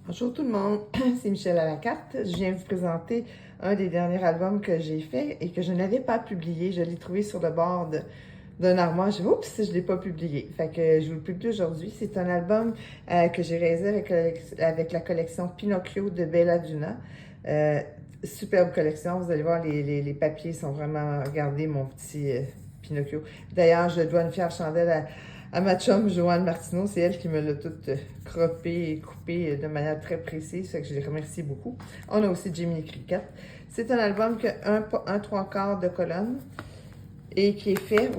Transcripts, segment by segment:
Bonjour tout le monde, c'est Michel à la carte. Je viens vous présenter un des derniers albums que j'ai fait et que je n'avais pas publié. Je l'ai trouvé sur le bord d'un armoire. J'ai dit, oups, je ne l'ai pas publié. Fait que je vous le publie aujourd'hui. C'est un album que j'ai réalisé avec la collection Pinocchio de Belladonna. Superbe collection. Vous allez voir, les papiers sont vraiment... Regardez mon petit Pinocchio. D'ailleurs, je dois une fière chandelle à ma chum Joanne Martineau. C'est elle qui me l'a tout croppé et coupé de manière très précise, fait que je les remercie beaucoup. On a aussi Jiminy Cricket. C'est un album qui a un 3/4 de colonne et qui est fait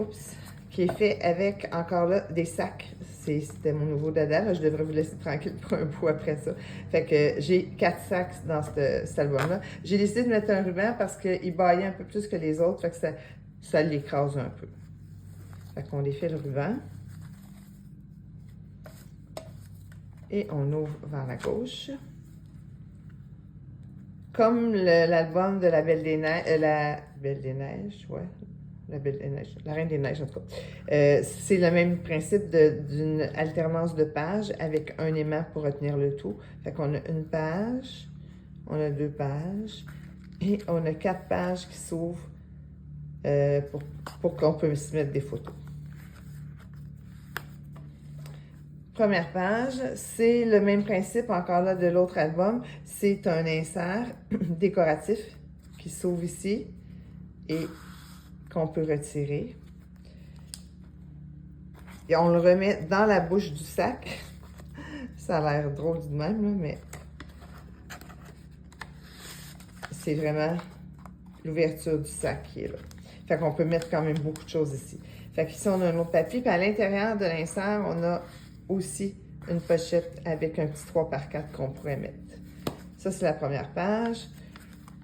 avec encore là des sacs. C'était mon nouveau dada. Là, je devrais vous laisser tranquille pour un bout après ça. Fait que j'ai 4 sacs dans cet album-là. J'ai décidé de mettre un ruban parce qu'il baillait un peu plus que les autres, fait que ça l'écrase un peu. Fait qu'on défait le ruban. Et on ouvre vers la gauche. Comme l'album de la Belle des Neiges, la Belle des Neiges, ouais, la Belle des Neiges, la Reine des Neiges en tout cas. C'est le même principe d'une alternance de pages avec un aimant pour retenir le tout. Fait qu'on a une page, on a 2 pages et on a 4 pages qui s'ouvrent pour qu'on puisse mettre des photos. Première page, c'est le même principe encore là de l'autre album. C'est un insert décoratif qui s'ouvre ici et qu'on peut retirer. Et on le remet dans la bouche du sac. Ça a l'air drôle de même, là, mais c'est vraiment l'ouverture du sac qui est là. Fait qu'on peut mettre quand même beaucoup de choses ici. Fait qu'ici, on a un autre papier. Puis à l'intérieur de l'insert, on a aussi une pochette avec un petit 3x4 qu'on pourrait mettre. Ça, c'est la première page.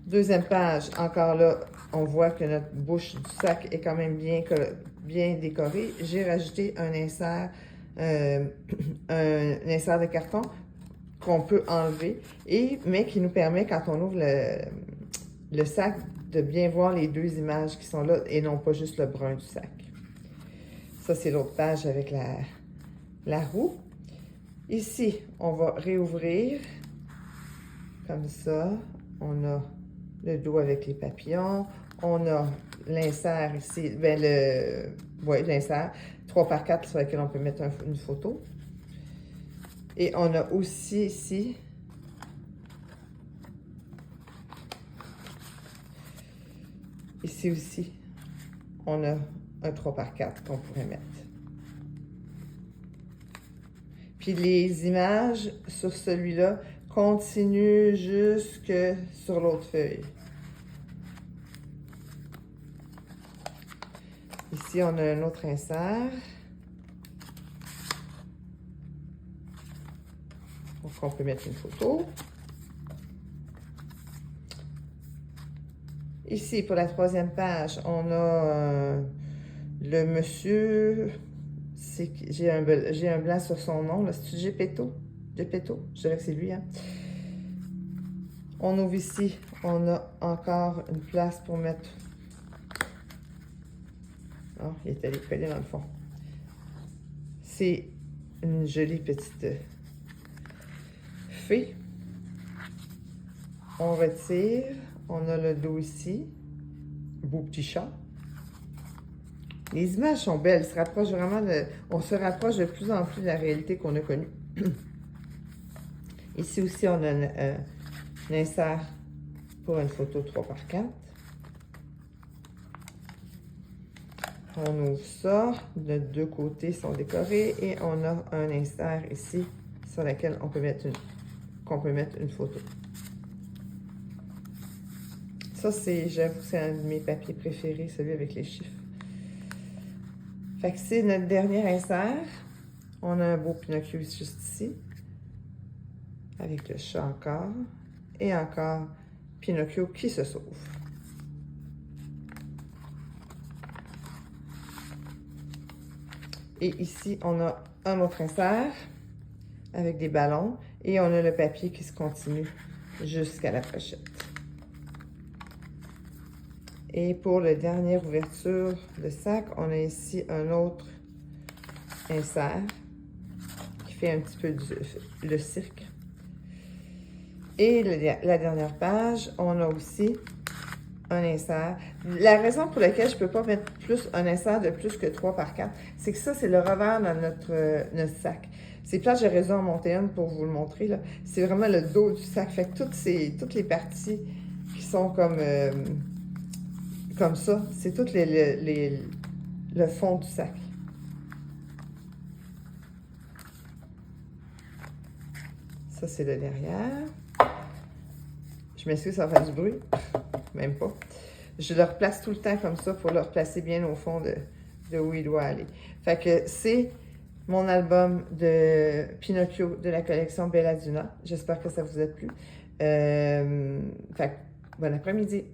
Deuxième page, encore là, on voit que notre bouche du sac est quand même bien décorée. J'ai rajouté un insert de carton qu'on peut enlever, mais qui nous permet, quand on ouvre le sac, de bien voir les 2 images qui sont là et non pas juste le brun du sac. Ça, c'est l'autre page avec la roue. Ici, on va réouvrir comme ça. On a le dos avec les papillons. On a l'insert ici, l'insert 3x4 sur lequel on peut mettre une photo. Et on a aussi ici aussi, on a un 3x4 qu'on pourrait mettre. Puis les images sur celui-là continuent jusque sur l'autre feuille. Ici, on a un autre insert. Donc, on peut mettre une photo. Ici, pour la 3e page, on a le monsieur... J'ai un blanc sur son nom. C'est-tu Geppetto? Geppetto? Je dirais que c'est lui, hein? On ouvre ici. On a encore une place pour mettre... Oh, il est allé coller dans le fond. C'est une jolie petite fée. On retire. On a le dos ici. Beau petit chat. Les images sont belles. On se rapproche de plus en plus de la réalité qu'on a connue. Ici aussi, on a un insert pour une photo 3x4. On ouvre ça. Les 2 côtés sont décorés. Et on a un insert ici sur lequel on peut mettre une photo. Ça, j'avoue, c'est un de mes papiers préférés, celui avec les chiffres. Fait que c'est notre dernier insert. On a un beau Pinocchio juste ici. Avec le chat encore. Et encore Pinocchio qui se sauve. Et ici, on a un autre insert avec des ballons. Et on a le papier qui se continue jusqu'à la pochette. Et pour la dernière ouverture de sac, on a ici un autre insert qui fait un petit peu le cirque. Et la dernière page, on a aussi un insert. La raison pour laquelle je ne peux pas mettre un insert de plus que 3 par 4, c'est que ça, c'est le revers dans notre sac. C'est plate, j'ai raison en monter une pour vous le montrer, là. C'est vraiment le dos du sac. Fait que toutes les parties qui sont comme ça, c'est tout le fond du sac. Ça, c'est le derrière. Je m'excuse, ça va faire du bruit. Même pas. Je le replace tout le temps comme ça pour le replacer bien au fond de où il doit aller. Fait que c'est mon album de Pinocchio de la collection Belladonna. J'espère que ça vous a plu. Fait que bon après-midi.